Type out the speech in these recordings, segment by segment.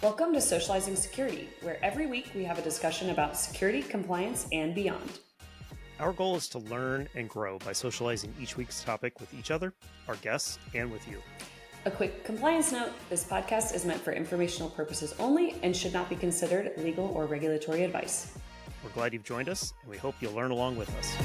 Welcome to Socializing Security, where every week we have a discussion about security, compliance, and beyond. Our goal is to learn and grow by socializing each week's topic with each other, our guests, and with you. A quick compliance note, this podcast is meant for informational purposes only and should not be considered legal or regulatory advice. We're glad you've joined us, and we hope you'll learn along with us.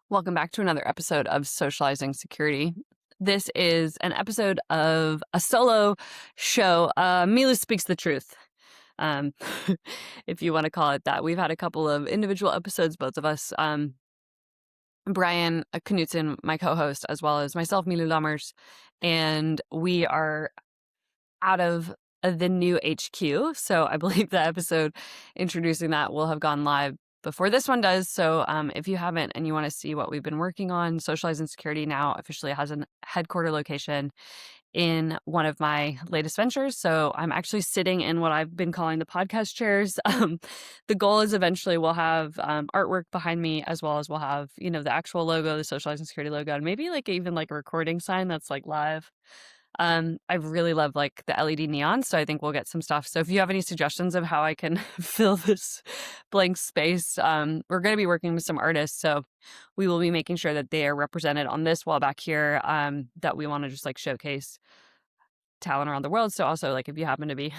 Welcome back to another episode of Socializing Security. This is an episode of a solo show. Milou speaks the truth, if you want to call it that. We've had a couple of individual episodes, both of us. Brian Knutson, my co-host, as well as myself, Milou Lammers, and we are out of the new HQ. So I believe the episode introducing that will have gone live before this one does. So if you haven't and you want to see what we've been working on, Socializing Security now officially has a headquarter location in one of my latest ventures. So I'm actually sitting in what I've been calling the podcast chairs. The goal is eventually we'll have artwork behind me, as well as we'll have, the actual logo, the Socializing Security logo, and maybe even a recording sign that's live. I really love the LED neon, so I think we'll get some stuff. So if you have any suggestions of how I can fill this blank space, we're going to be working with some artists, so we will be making sure that they are represented on this wall back here, that we want to just showcase talent around the world. So also if you happen to be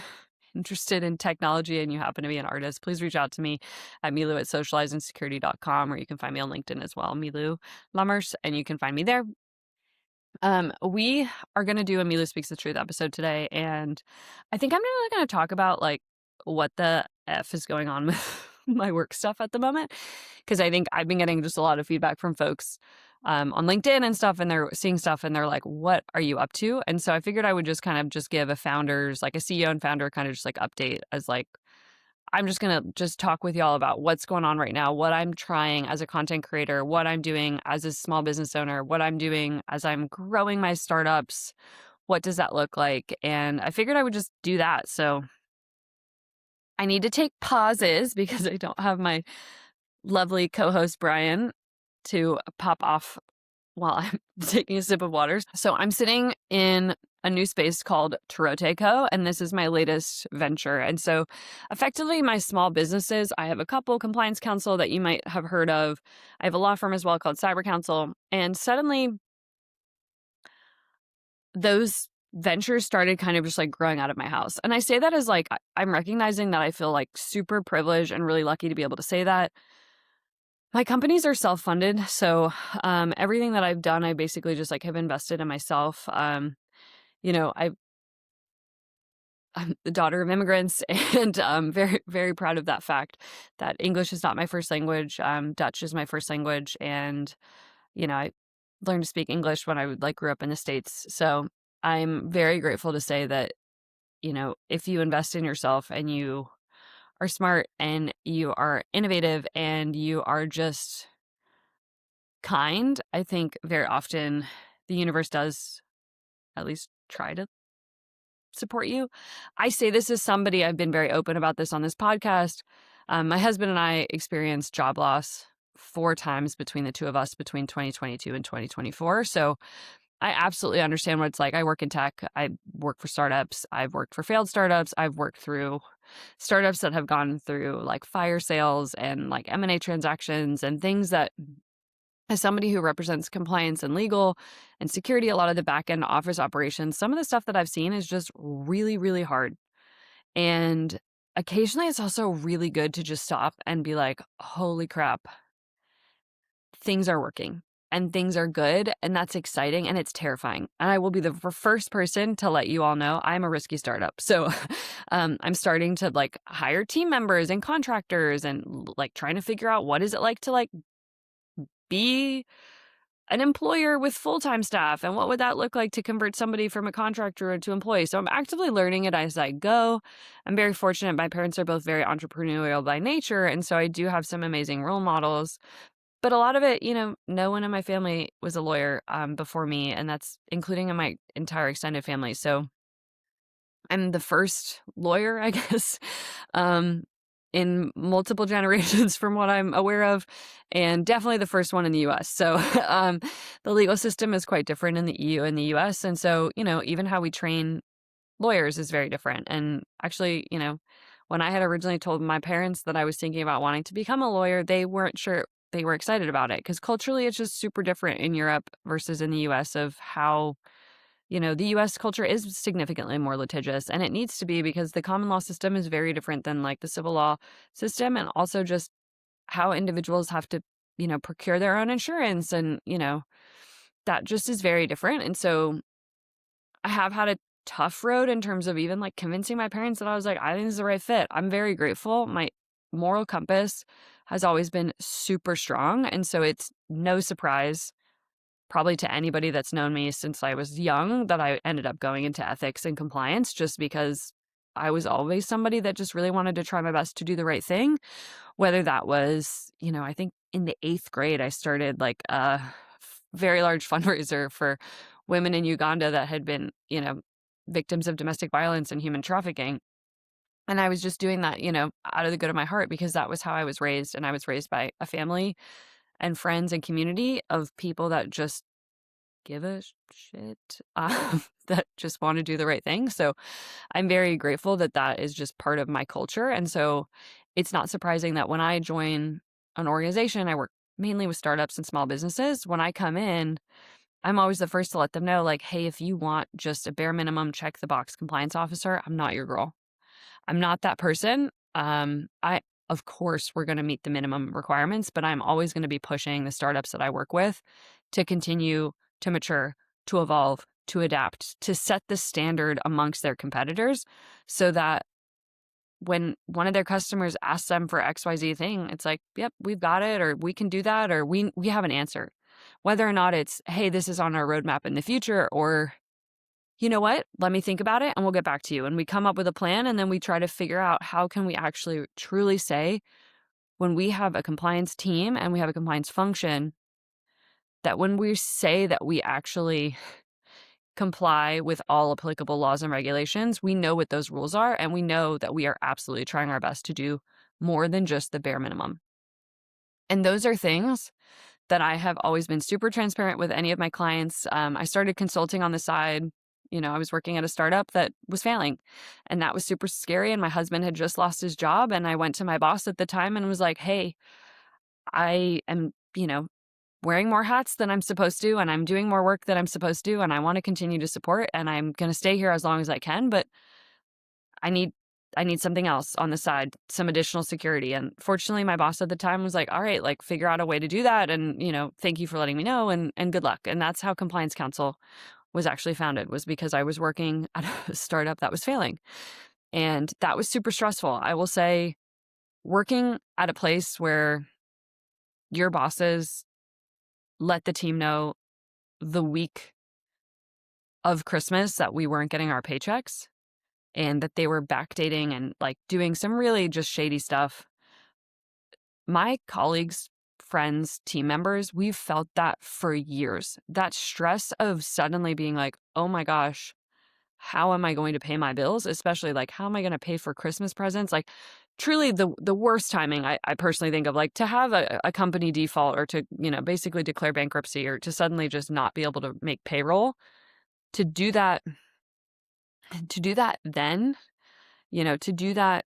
interested in technology and you happen to be an artist, please reach out to me at milou@socializingsecurity.com, or you can find me on LinkedIn as well, Milou Lammers, and you can find me there. We are going to do a Milou Speaks the Truth episode today, and I think I'm going to talk about what the F is going on with my work stuff at the moment, because I think I've been getting just a lot of feedback from folks on LinkedIn and stuff, and they're seeing stuff and they're like, what are you up to? And so I figured I would just kind of just give a founder's, a CEO and founder kind of just update as I'm just going to talk with y'all about what's going on right now, what I'm trying as a content creator, what I'm doing as a small business owner, what I'm doing as I'm growing my startups. What does that look like? And I figured I would just do that. So I need to take pauses because I don't have my lovely co-host Brian to pop off while I'm taking a sip of water. So I'm sitting in a new space called Taroteco, and this is my latest venture. And so effectively my small businesses, I have a couple, compliance counsel that you might have heard of. I have a law firm as well called Cyber Counsel. And suddenly those ventures started kind of just growing out of my house. And I say that as I'm recognizing that I feel super privileged and really lucky to be able to say that. My companies are self-funded, so everything that I've done, I basically just have invested in myself. I'm the daughter of immigrants, and I'm very, very proud of that fact that English is not my first language. Dutch is my first language, and I learned to speak English when I grew up in the States. So I'm very grateful to say that if you invest in yourself and you are smart and you are innovative and you are just kind, I think very often the universe does at least try to support you. I say this as somebody, I've been very open about this on this podcast. My husband and I experienced job loss 4 times between the two of us between 2022 and 2024. So I absolutely understand what it's like. I work in tech. I work for startups. I've worked for failed startups. I've worked through startups that have gone through fire sales and M&A transactions and things that, as somebody who represents compliance and legal and security, a lot of the back end office operations, some of the stuff that I've seen is just really, really hard. And occasionally it's also really good to just stop and be like, holy crap, things are working. And things are good, and that's exciting, and it's terrifying. And I will be the first person to let you all know I'm a risky startup. So I'm starting to hire team members and contractors and trying to figure out what is it like to be an employer with full-time staff, and what would that look like to convert somebody from a contractor to employee. So I'm actively learning it as I go. I'm very fortunate. My parents are both very entrepreneurial by nature, and so I do have some amazing role models. But a lot of it, no one in my family was a lawyer before me, and that's including in my entire extended family. So I'm the first lawyer, I guess. in multiple generations from what I'm aware of, and definitely the first one in the US. So the legal system is quite different in the EU and the US. And so, even how we train lawyers is very different. And actually, when I had originally told my parents that I was thinking about wanting to become a lawyer, they weren't sure they were excited about it because culturally it's just super different in Europe versus in the US of how, the US culture is significantly more litigious, and it needs to be because the common law system is very different than like the civil law system, and also just how individuals have to, procure their own insurance, and, that just is very different. And so I have had a tough road in terms of even like convincing my parents that I was like, I think this is the right fit. I'm very grateful. My moral compass has always been super strong. And so it's no surprise, probably to anybody that's known me since I was young, that I ended up going into ethics and compliance just because I was always somebody that just really wanted to try my best to do the right thing. Whether that was, I think in the 8th grade, I started like a very large fundraiser for women in Uganda that had been, victims of domestic violence and human trafficking. And I was just doing that, out of the good of my heart because that was how I was raised. And I was raised by a family and friends and community of people that just give a shit, that just want to do the right thing. So I'm very grateful that that is just part of my culture. And so it's not surprising that when I join an organization, I work mainly with startups and small businesses. When I come in, I'm always the first to let them know, like, hey, if you want just a bare minimum check the box compliance officer, I'm not your girl. I'm not that person. Of course, we're going to meet the minimum requirements, but I'm always going to be pushing the startups that I work with to continue to mature, to evolve, to adapt, to set the standard amongst their competitors so that when one of their customers asks them for XYZ thing, it's like, yep, we've got it, or we can do that, or we have an answer. Whether or not it's, hey, this is on our roadmap in the future, or you know what, let me think about it and we'll get back to you. And we come up with a plan and then we try to figure out how can we actually truly say when we have a compliance team and we have a compliance function that when we say that we actually comply with all applicable laws and regulations, we know what those rules are and we know that we are absolutely trying our best to do more than just the bare minimum. And those are things that I have always been super transparent with any of my clients. I started consulting on the side. I was working at a startup that was failing, and that was super scary. And my husband had just lost his job. And I went to my boss at the time and was like, hey, I am, wearing more hats than I'm supposed to, and I'm doing more work than I'm supposed to, and I want to continue to support, and I'm going to stay here as long as I can, but I need something else on the side, some additional security. And fortunately, my boss at the time was like, all right, like figure out a way to do that. And, thank you for letting me know and good luck. And that's how Compliance Council was actually founded, was because I was working at a startup that was failing. And that was super stressful. I will say, working at a place where your bosses let the team know the week of Christmas that we weren't getting our paychecks and that they were backdating and like doing some really just shady stuff. My colleagues, friends, team members, we've felt that for years. That stress of suddenly being like, oh my gosh, how am I going to pay my bills? Especially like, how am I going to pay for Christmas presents? Like truly the worst timing I personally think of, like to have a company default or to, basically declare bankruptcy or to suddenly just not be able to make payroll. To do that then, to do that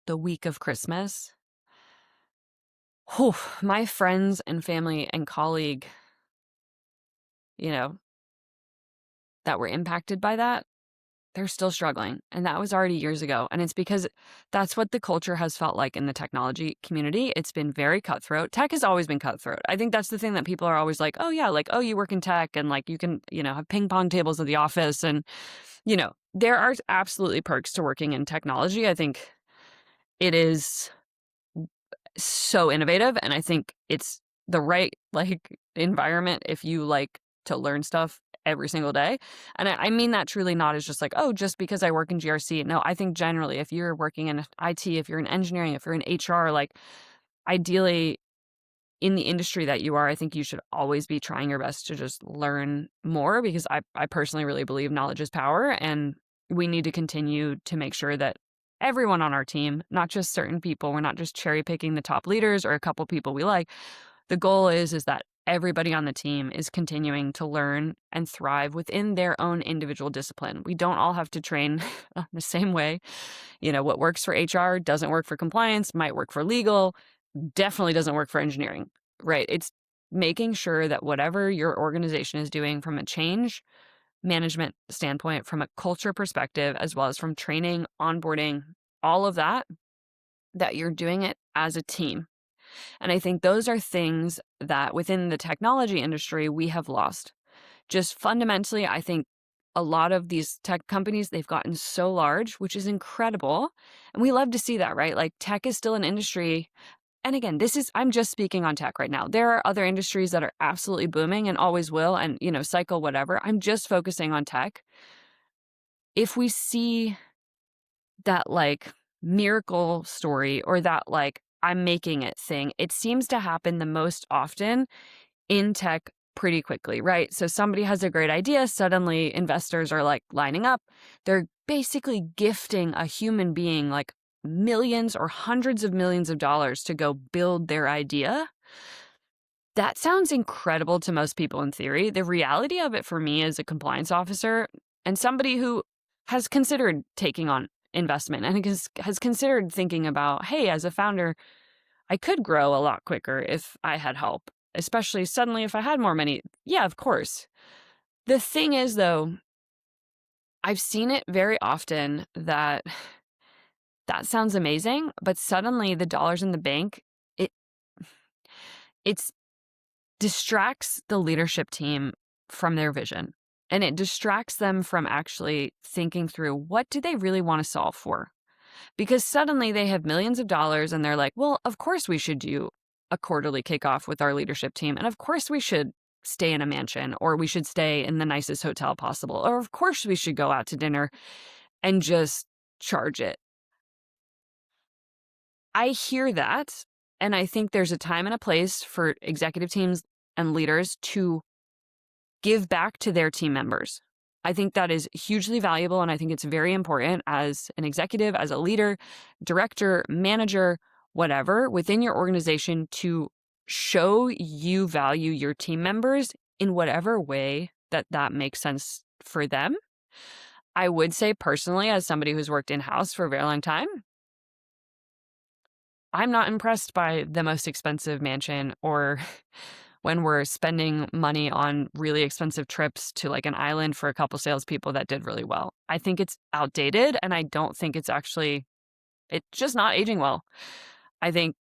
the week of Christmas. Whew, my friends and family and colleague, that were impacted by that, they're still struggling. And that was already years ago. And it's because that's what the culture has felt like in the technology community. It's been very cutthroat. Tech has always been cutthroat. I think that's the thing that people are always like, oh yeah, like, oh, you work in tech and like you can, have ping pong tables at the office. And, there are absolutely perks to working in technology. I think it is so innovative. And I think it's the right like environment if you like to learn stuff every single day. And I mean that truly not as just like, oh, just because I work in GRC. No, I think generally if you're working in IT, if you're in engineering, if you're in HR, like ideally in the industry that you are, I think you should always be trying your best to just learn more because I personally really believe knowledge is power. And we need to continue to make sure that everyone on our team, not just certain people. We're not just cherry picking the top leaders or a couple people we like. The goal is that everybody on the team is continuing to learn and thrive within their own individual discipline. We don't all have to train the same way. What works for HR doesn't work for compliance, might work for legal, definitely doesn't work for engineering, right? It's making sure that whatever your organization is doing from a change management standpoint, from a culture perspective, as well as from training, onboarding, all of that you're doing it as a team. And I think those are things that within the technology industry, we have lost. Just fundamentally, I think a lot of these tech companies, they've gotten so large, which is incredible. And we love to see that, right? Like tech is still an industry. And again, I'm just speaking on tech right now. There are other industries that are absolutely booming and always will, and, cycle whatever. I'm just focusing on tech. If we see that like miracle story or that like I'm making it thing, it seems to happen the most often in tech pretty quickly, right? So somebody has a great idea, suddenly investors are like lining up. They're basically gifting a human being like millions or hundreds of millions of dollars to go build their idea. That sounds incredible to most people in theory. The reality of it for me as a compliance officer and somebody who has considered taking on investment and has considered thinking about, hey, as a founder, I could grow a lot quicker if I had help, especially suddenly if I had more money. Yeah, of course. The thing is, though, I've seen it very often that sounds amazing, but suddenly the dollars in the bank, it distracts the leadership team from their vision. And it distracts them from actually thinking through what do they really want to solve for? Because suddenly they have millions of dollars and they're like, well, of course we should do a quarterly kickoff with our leadership team. And of course we should stay in a mansion, or we should stay in the nicest hotel possible. Or of course we should go out to dinner and just charge it. I hear that. And I think there's a time and a place for executive teams and leaders to give back to their team members. I think that is hugely valuable, and I think it's very important as an executive, as a leader, director, manager, whatever, within your organization to show you value your team members in whatever way that makes sense for them. I would say personally, as somebody who's worked in-house for a very long time, I'm not impressed by the most expensive mansion or when we're spending money on really expensive trips to like an island for a couple salespeople that did really well. I think it's outdated, and I don't think it's just not aging well. I think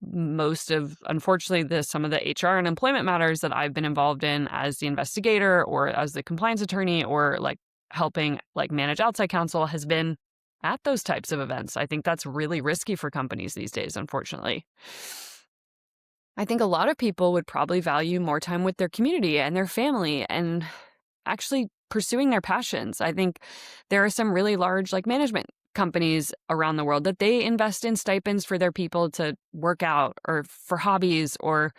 unfortunately, some of the HR and employment matters that I've been involved in as the investigator or as the compliance attorney or like helping like manage outside counsel has been at those types of events. I think that's really risky for companies these days, unfortunately. I think a lot of people would probably value more time with their community and their family and actually pursuing their passions. I think there are some really large like management companies around the world that they invest in stipends for their people to work out or for hobbies or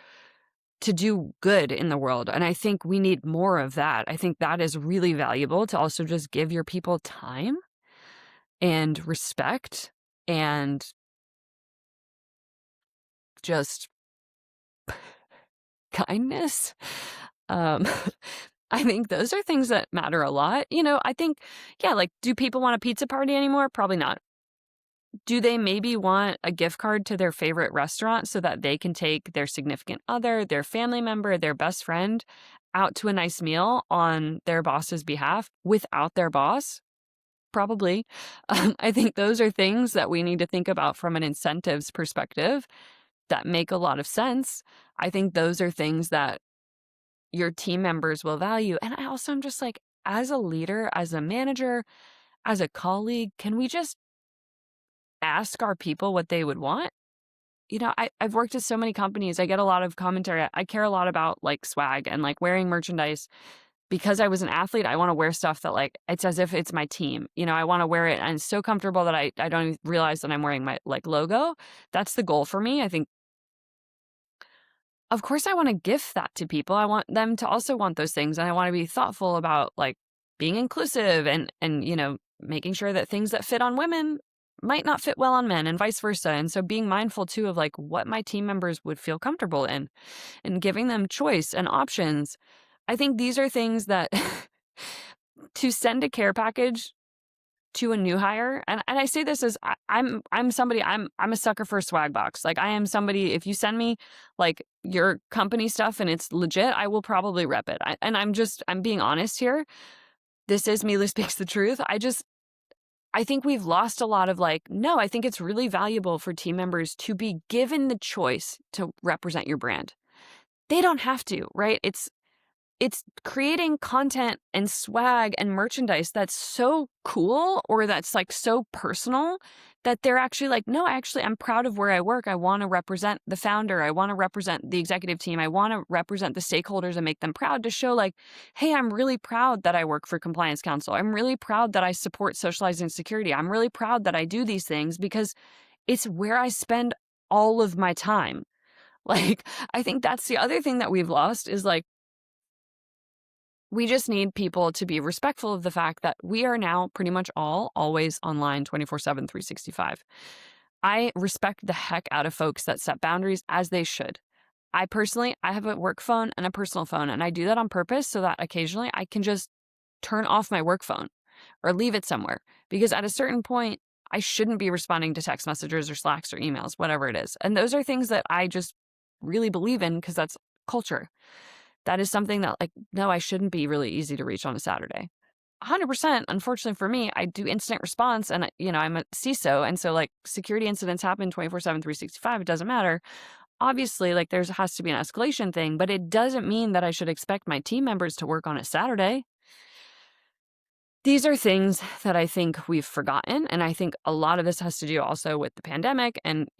to do good in the world. And I think we need more of that. I think that is really valuable to also just give your people time and respect and just kindness. I think those are things that matter a lot. I think, yeah, like, do people want a pizza party anymore? Probably not. Do they maybe want a gift card to their favorite restaurant so that they can take their significant other, their family member, their best friend out to a nice meal on their boss's behalf without their boss? Probably. I think those are things that we need to think about from an incentives perspective that make a lot of sense. I think those are things that your team members will value. And I also am just like, as a leader, as a manager, as a colleague, can we just ask our people what they would want? I've worked at so many companies. I get a lot of commentary. I care a lot about like swag and like wearing merchandise. Because I was an athlete, I want to wear stuff that like, it's as if it's my team. I want to wear it and it's so comfortable that I don't even realize that I'm wearing my like logo. That's the goal for me. I think, of course, I want to gift that to people. I want them to also want those things. And I want to be thoughtful about like being inclusive and making sure that things that fit on women might not fit well on men and vice versa. And so being mindful too of like what my team members would feel comfortable in and giving them choice and options. I think these are things that to send a care package to a new hire, and I say this as I'm somebody, I'm a sucker for a swag box. Like I am somebody, if you send me like your company stuff and it's legit, I will probably rep it. I'm being honest here. This is Milou Speaks the Truth. I think we've lost a lot of like, no, I think it's really valuable for team members to be given the choice to represent your brand. They don't have to, right? It's creating content and swag and merchandise that's so cool or that's like so personal that they're actually like, no, actually, I'm proud of where I work. I want to represent the founder. I want to represent the executive team. I want to represent the stakeholders and make them proud to show like, hey, I'm really proud that I work for Compliance Council. I'm really proud that I support Socializing Security. I'm really proud that I do these things because it's where I spend all of my time. Like, I think that's the other thing that we've lost is like, we just need people to be respectful of the fact that we are now pretty much all always online 24/7, 365. I respect the heck out of folks that set boundaries as they should. I have a work phone and a personal phone, and I do that on purpose so that occasionally I can just turn off my work phone or leave it somewhere because at a certain point, I shouldn't be responding to text messages or Slacks or emails, whatever it is. And those are things that I just really believe in because that's culture. That is something that like, no, I shouldn't be really easy to reach on a Saturday. 100%, unfortunately for me, I do instant response and, I'm a CISO. And so like security incidents happen 24/7, 365. It doesn't matter. Obviously, like there has to be an escalation thing, but it doesn't mean that I should expect my team members to work on a Saturday. These are things that I think we've forgotten. And I think a lot of this has to do also with the pandemic and,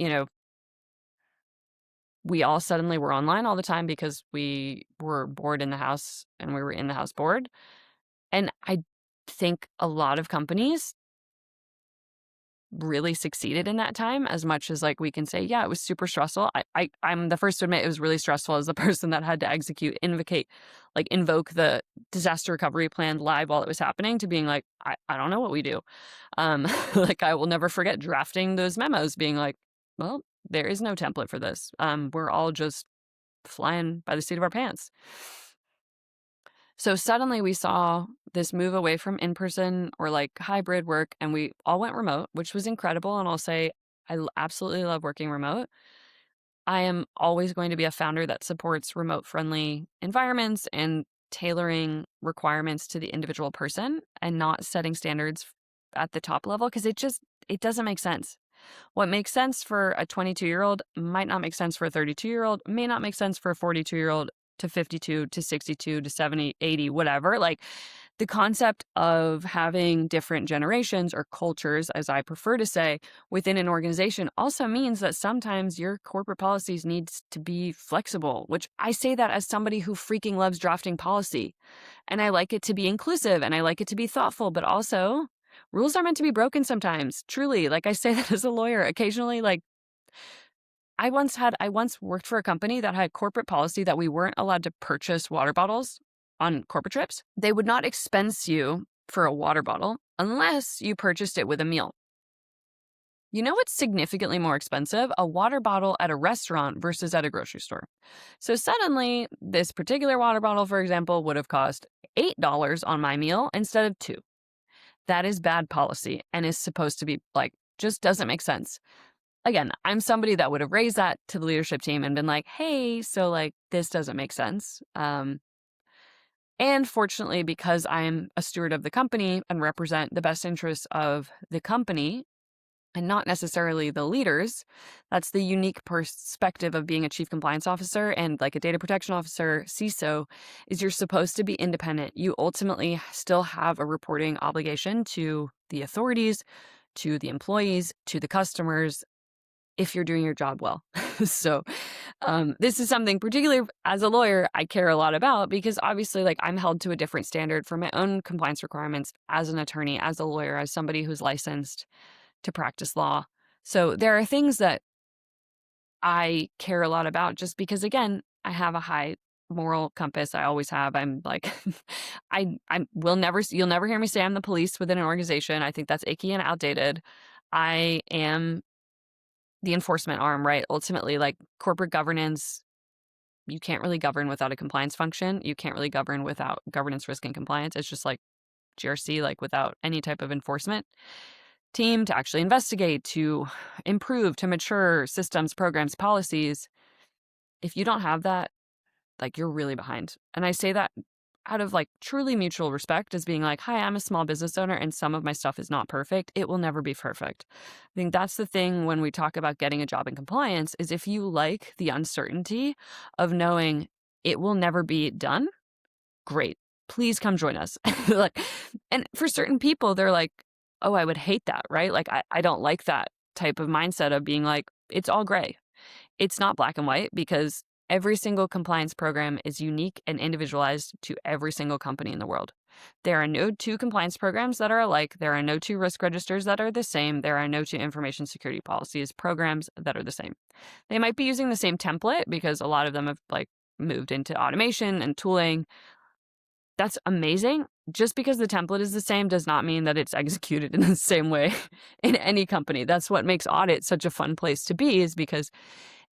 we all suddenly were online all the time because we were bored in the house and we were in the house bored. And I think a lot of companies really succeeded in that time as much as like we can say, yeah, it was super stressful. I'm the first to admit it was really stressful as the person that had to invoke the disaster recovery plan live while it was happening to being like, I don't know what we do. Like I will never forget drafting those memos being like, well, there is no template for this. We're all just flying by the seat of our pants. So suddenly we saw this move away from in-person or like hybrid work and we all went remote, which was incredible. And I'll say, absolutely love working remote. I am always going to be a founder that supports remote-friendly environments and tailoring requirements to the individual person and not setting standards at the top level because it doesn't make sense. What makes sense for a 22-year-old might not make sense for a 32-year-old, may not make sense for a 42-year-old to 52 to 62 to 70, 80, whatever. Like the concept of having different generations or cultures, as I prefer to say, within an organization also means that sometimes your corporate policies needs to be flexible, which I say that as somebody who freaking loves drafting policy. And I like it to be inclusive and I like it to be thoughtful, but also rules are meant to be broken sometimes. Truly, like I say that as a lawyer, occasionally, like I once worked for a company that had corporate policy that we weren't allowed to purchase water bottles on corporate trips. They would not expense you for a water bottle unless you purchased it with a meal. You know what's significantly more expensive? A water bottle at a restaurant versus at a grocery store. So suddenly, this particular water bottle, for example, would have cost $8 on my meal instead of $2. That is bad policy and is supposed to be like, just doesn't make sense. Again, I'm somebody that would have raised that to the leadership team and been like, hey, so like this doesn't make sense. And fortunately, because I'm a steward of the company and represent the best interests of the company and not necessarily the leaders, that's the unique perspective of being a chief compliance officer and like a data protection officer, CISO, is you're supposed to be independent. You ultimately still have a reporting obligation to the authorities, to the employees, to the customers, if you're doing your job well. So this is something particularly as a lawyer, I care a lot about because obviously like I'm held to a different standard for my own compliance requirements as an attorney, as a lawyer, as somebody who's licensed to practice law. So there are things that I care a lot about just because, again, I have a high moral compass. I always have. I'm like, you'll never hear me say I'm the police within an organization. I think that's icky and outdated. I am the enforcement arm, right? Ultimately, like corporate governance, you can't really govern without a compliance function. You can't really govern without governance, risk, and compliance. It's just like GRC, like without any type of enforcement team to actually investigate, to improve, to mature systems, programs, policies. If you don't have that, like you're really behind. And I say that out of like truly mutual respect, as being like, hi, I'm a small business owner and some of my stuff is not perfect. It will never be perfect. I think that's the thing when we talk about getting a job in compliance is if you like the uncertainty of knowing it will never be done, great. Please come join us. Like, and for certain people, they're like, oh, I would hate that, right? Like, I don't like that type of mindset of being like, it's all gray. It's not black and white because every single compliance program is unique and individualized to every single company in the world. There are no two compliance programs that are alike. There are no two risk registers that are the same. There are no two information security policies programs that are the same. They might be using the same template because a lot of them have like moved into automation and tooling. That's amazing. Just because the template is the same does not mean that it's executed in the same way in any company. That's what makes audit such a fun place to be, is because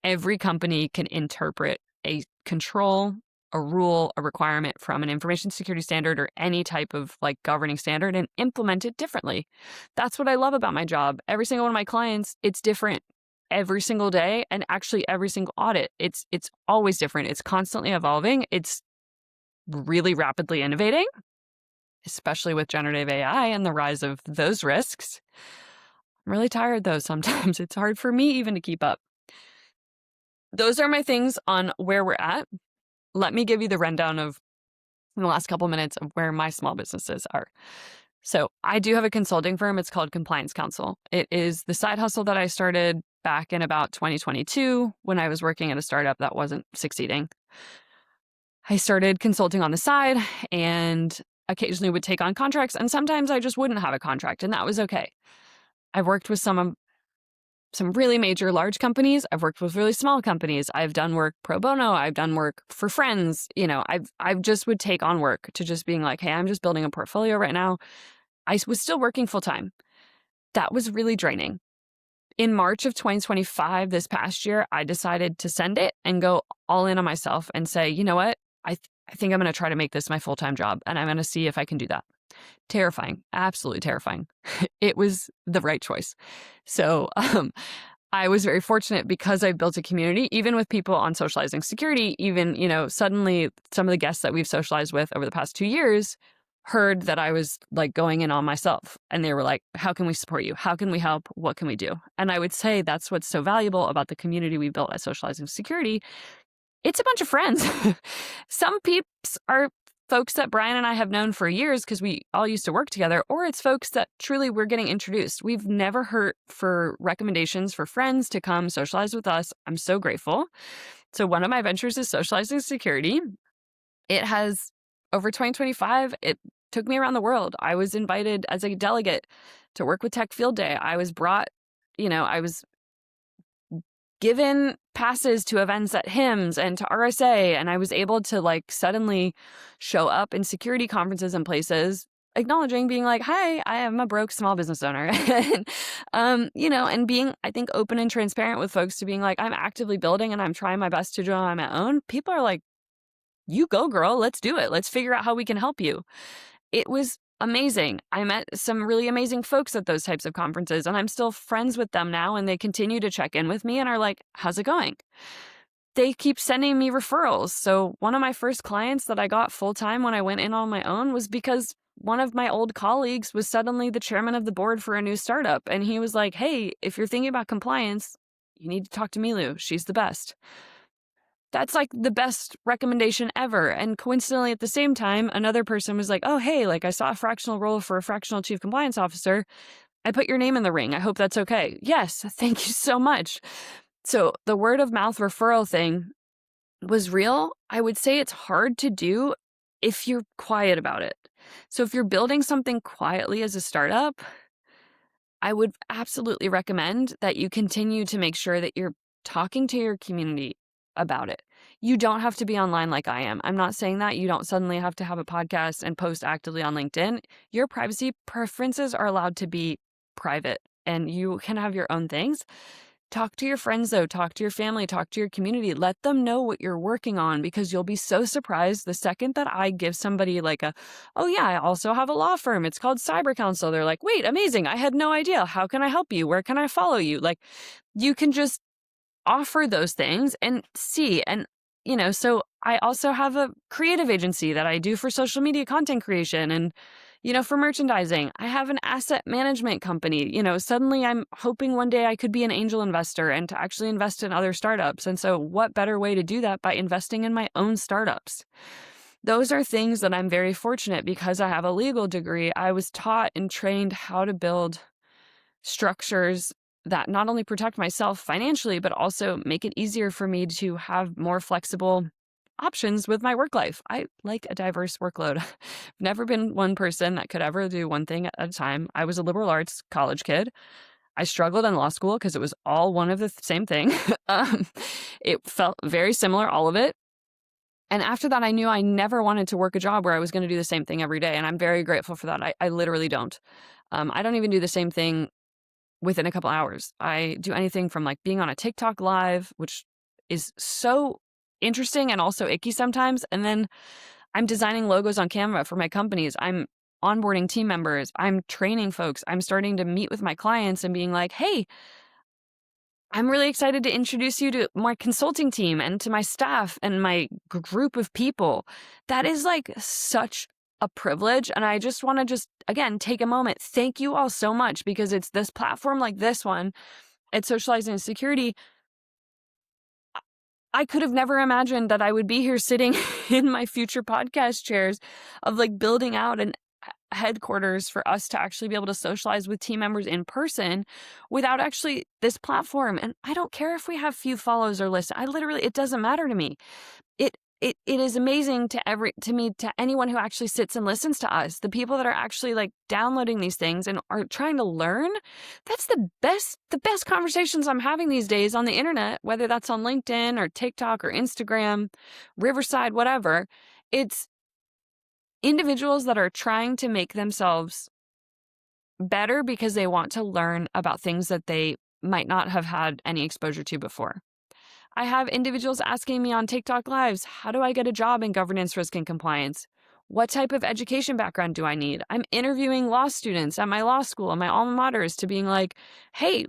every company can interpret a control, a rule, a requirement from an information security standard or any type of like governing standard and implement it differently. That's what I love about my job. Every single one of my clients, it's different every single day, and actually every single audit. It's always different. It's constantly evolving. It's really rapidly innovating, especially with generative AI and the rise of those risks. I'm really tired though sometimes. It's hard for me even to keep up. Those are my things on where we're at. Let me give you the rundown of in the last couple minutes of where my small businesses are. So I do have a consulting firm. It's called Compliance Counsel. It is the side hustle that I started back in about 2022 when I was working at a startup that wasn't succeeding. I started consulting on the side and occasionally would take on contracts, and sometimes I just wouldn't have a contract, and that was okay. I've worked with some really major large companies. I've worked with really small companies. I've done work pro bono. I've done work for friends. You know, I've just would take on work to just being like, hey, I'm just building a portfolio right now. I was still working full time. That was really draining. In March of 2025, this past year, I decided to send it and go all in on myself and say, you know what? I think I'm going to try to make this my full-time job, and I'm going to see if I can do that. Terrifying, absolutely terrifying. It was the right choice. So I was very fortunate because I built a community, even with people on Socializing Security, even, you know, suddenly some of the guests that we've socialized with over the past 2 years heard that I was like going in on myself. And they were like, how can we support you? How can we help? What can we do? And I would say that's what's so valuable about the community we built at Socializing Security. It's a bunch of friends. Some peeps are folks that Brian and I have known for years because we all used to work together, or it's folks that truly we're getting introduced. We've never hurt for recommendations for friends to come socialize with us. I'm so grateful. So one of my ventures is Socializing Security. It has, over 2025, it took me around the world. I was invited as a delegate to work with Tech Field Day. I was brought, I was given passes to events at HIMSS and to RSA, and I was able to like suddenly show up in security conferences and places, acknowledging, being like, hi, I am a broke small business owner. And being, I think, open and transparent with folks to being like, I'm actively building and I'm trying my best to do it on my own. People are like, you go, girl, let's do it. Let's figure out how we can help you. It was amazing. I met some really amazing folks at those types of conferences, and I'm still friends with them now, and they continue to check in with me and are like, how's it going? They keep sending me referrals. So one of my first clients that I got full-time when I went in on my own was because one of my old colleagues was suddenly the chairman of the board for a new startup. And he was like, hey, if you're thinking about compliance, you need to talk to Milou. She's the best. That's like the best recommendation ever. And coincidentally, at the same time, another person was like, oh, hey, like I saw a fractional role for a fractional chief compliance officer. I put your name in the ring. I hope that's okay. Yes, thank you so much. So the word of mouth referral thing was real. I would say it's hard to do if you're quiet about it. So if you're building something quietly as a startup, I would absolutely recommend that you continue to make sure that you're talking to your community about it. You don't have to be online like I am. I'm not saying that. You don't suddenly have to have a podcast and post actively on LinkedIn. Your privacy preferences are allowed to be private. and you can have your own things. Talk to your friends though, talk to your family, talk to your community. Let them know what you're working on, because you'll be so surprised the second that I give somebody like oh yeah, I also have a law firm. It's called Cyber Counsel. They're like, wait, amazing. I had no idea. How can I help you? Where can I follow you? Like, you can just offer those things and see. And, so I also have a creative agency that I do for social media content creation and, for merchandising. I have an asset management company. Suddenly I'm hoping one day I could be an angel investor and to actually invest in other startups. And so what better way to do that by investing in my own startups? Those are things that I'm very fortunate because I have a legal degree. I was taught and trained how to build structures that not only protect myself financially, but also make it easier for me to have more flexible options with my work life. I like a diverse workload. I've never been one person that could ever do one thing at a time. I was a liberal arts college kid. I struggled in law school because it was all one of the same thing. um, it felt very similar, all of it. And after that, I knew I never wanted to work a job where I was going to do the same thing every day. And I'm very grateful for that. I literally don't. I don't even do the same thing within a couple hours. I do anything from like being on a TikTok live, which is so interesting and also icky sometimes. And then I'm designing logos on Canva for my companies. I'm onboarding team members. I'm training folks. I'm starting to meet with my clients and being like, hey, I'm really excited to introduce you to my consulting team and to my staff and my group of people. That is like such a privilege. And I just want to again, take a moment. Thank you all so much, because it's this platform like this one at Socializing Security. I could have never imagined that I would be here sitting in my future podcast chairs of like building out an headquarters for us to actually be able to socialize with team members in person without actually this platform. And I don't care if we have few follows or listen. It doesn't matter to me. It is amazing to anyone who actually sits and listens to us, the people that are actually like downloading these things and are trying to learn. That's the best conversations I'm having these days on the internet, whether that's on LinkedIn or TikTok or Instagram, Riverside, whatever. It's individuals that are trying to make themselves better because they want to learn about things that they might not have had any exposure to before. I have individuals asking me on TikTok Lives, how do I get a job in governance, risk, and compliance? What type of education background do I need? I'm interviewing law students at my law school and my alma maters to being like, hey,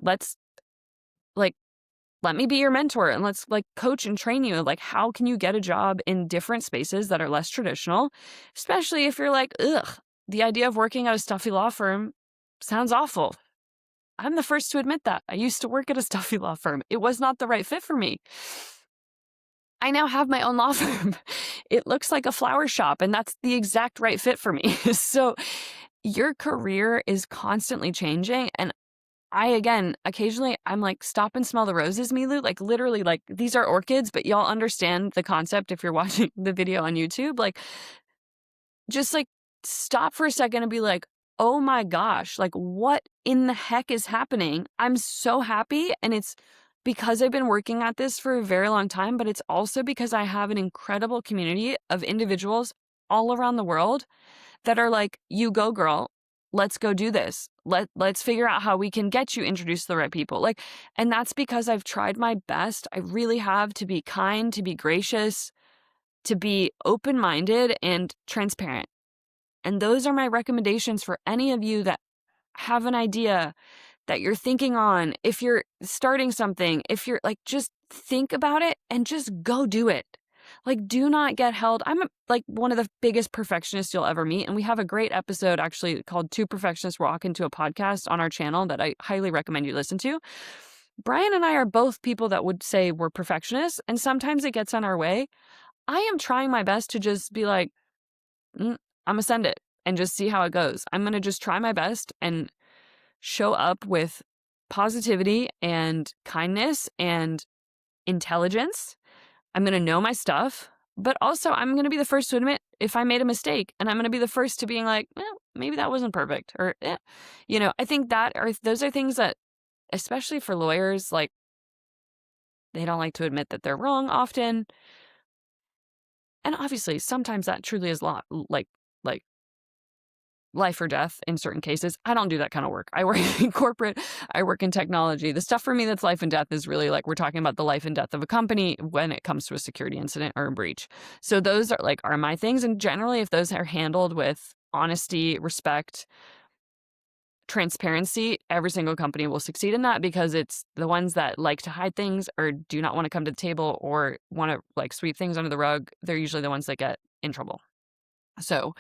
let me be your mentor and let's like coach and train you. Like, how can you get a job in different spaces that are less traditional? Especially if you're like, ugh, the idea of working at a stuffy law firm sounds awful. I'm the first to admit that. I used to work at a stuffy law firm. It was not the right fit for me. I now have my own law firm. It looks like a flower shop, and that's the exact right fit for me. So your career is constantly changing. And occasionally I'm like, stop and smell the roses, Milou. Like literally, like these are orchids, but y'all understand the concept if you're watching the video on YouTube. Like, just like stop for a second and be like, oh my gosh, like what in the heck is happening? I'm so happy. And it's because I've been working at this for a very long time, but it's also because I have an incredible community of individuals all around the world that are like, you go girl, let's go do this. Let's figure out how we can get you introduced to the right people. Like, and that's because I've tried my best. I really have, to be kind, to be gracious, to be open-minded and transparent. And those are my recommendations for any of you that have an idea that you're thinking on. If you're starting something, if you're like, just think about it and just go do it. Like, do not get held. I'm like one of the biggest perfectionists you'll ever meet. And we have a great episode actually called Two Perfectionists Walk Into a Podcast on our channel that I highly recommend you listen to. Brian and I are both people that would say we're perfectionists, and sometimes it gets on our way. I am trying my best to just be like, I'm going to send it and just see how it goes. I'm going to just try my best and show up with positivity and kindness and intelligence. I'm going to know my stuff, but also I'm going to be the first to admit if I made a mistake, and I'm going to be the first to being like, maybe that wasn't perfect, or, I think those are things that, especially for lawyers, like they don't like to admit that they're wrong often. And obviously sometimes that truly is like life or death in certain cases. I don't do that kind of work. I work in corporate, I work in technology. The stuff for me that's life and death is really like we're talking about the life and death of a company when it comes to a security incident or a breach. So those are my things. And generally, if those are handled with honesty, respect, transparency, every single company will succeed in that, because it's the ones that like to hide things or do not want to come to the table or want to like sweep things under the rug. They're usually the ones that get in trouble. So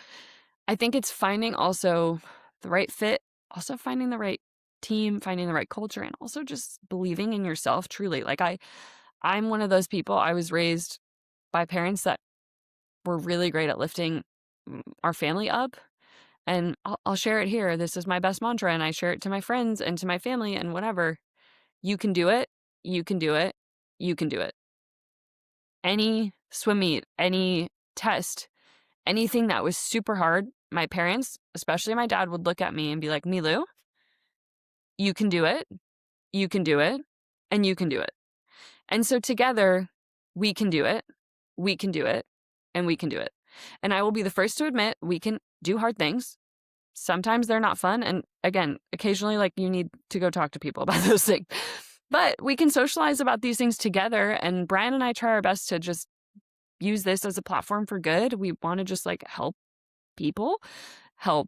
I think it's finding also the right fit, also finding the right team, finding the right culture, and also just believing in yourself truly. Like I'm one of those people. I was raised by parents that were really great at lifting our family up. And I'll share it here. This is my best mantra, and I share it to my friends and to my family and whatever. You can do it. You can do it. You can do it. Any swim meet, any test, anything that was super hard, my parents, especially my dad, would look at me and be like, Milou, you can do it. You can do it. And you can do it. And so together, we can do it. We can do it. And we can do it. And I will be the first to admit we can do hard things. Sometimes they're not fun. And again, occasionally, like, you need to go talk to people about those things. But we can socialize about these things together. And Brian and I try our best to just use this as a platform for good. We want to just like help people, help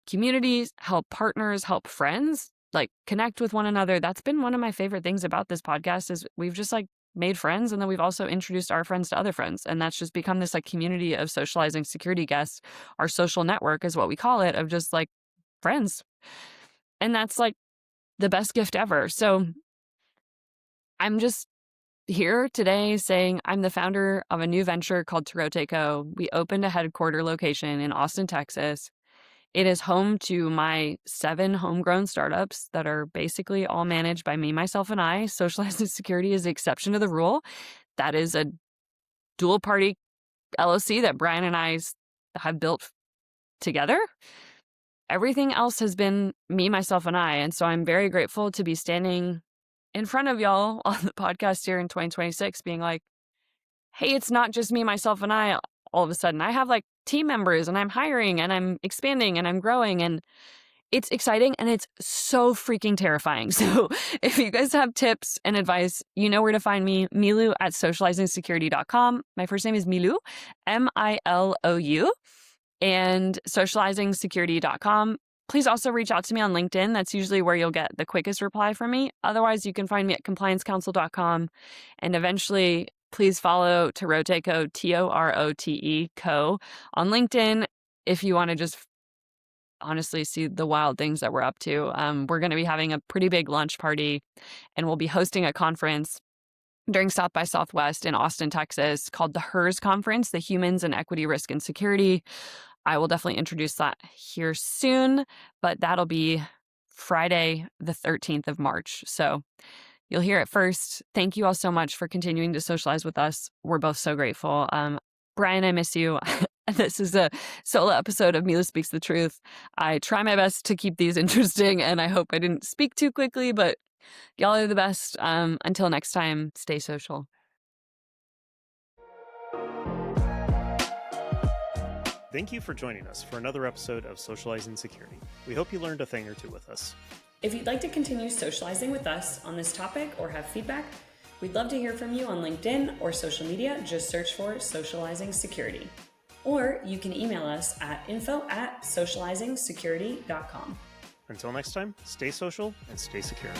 communities, help partners, help friends, like connect with one another. That's been one of my favorite things about this podcast is we've just like made friends, and then we've also introduced our friends to other friends. And that's just become this like community of socializing security guests. Our social network is what we call it, of just like friends. And that's like the best gift ever. So I'm just here today saying I'm the founder of a new venture called Taroteco. We opened a headquarter location in Austin, Texas. It is home to my 7 homegrown startups that are basically all managed by me, myself, and I. Socializing Security is the exception to the rule. That is a dual party LLC that Brian and I have built together. Everything else has been me, myself, and I. And so I'm very grateful to be standing in front of y'all on the podcast here in 2026 being like, hey, it's not just me, myself, and I. All of a sudden, I have like team members, and I'm hiring, and I'm expanding, and I'm growing, and it's exciting, and it's so freaking terrifying. So if you guys have tips and advice, you know where to find me, Milou at socializingsecurity.com. My first name is Milou, Milou, and socializingsecurity.com. Please also reach out to me on LinkedIn. That's usually where you'll get the quickest reply from me. Otherwise, you can find me at compliancecouncil.com. And eventually, please follow Taroteco, Torote Co. on LinkedIn if you want to just honestly see the wild things that we're up to. We're going to be having a pretty big lunch party, and we'll be hosting a conference during South by Southwest in Austin, Texas, called the HERS Conference, the Humans and Equity, Risk, and Security. I will definitely introduce that here soon, but that'll be Friday, the 13th of March. So you'll hear it first. Thank you all so much for continuing to socialize with us. We're both so grateful. Brian, I miss you. This is a solo episode of Milou Speaks the Truth. I try my best to keep these interesting, and I hope I didn't speak too quickly, but y'all are the best. Until next time, stay social. Thank you for joining us for another episode of Socializing Security. We hope you learned a thing or two with us. If you'd like to continue socializing with us on this topic or have feedback, we'd love to hear from you on LinkedIn or social media. Just search for Socializing Security. Or you can email us at info@socializingsecurity.com. Until next time, stay social and stay secure.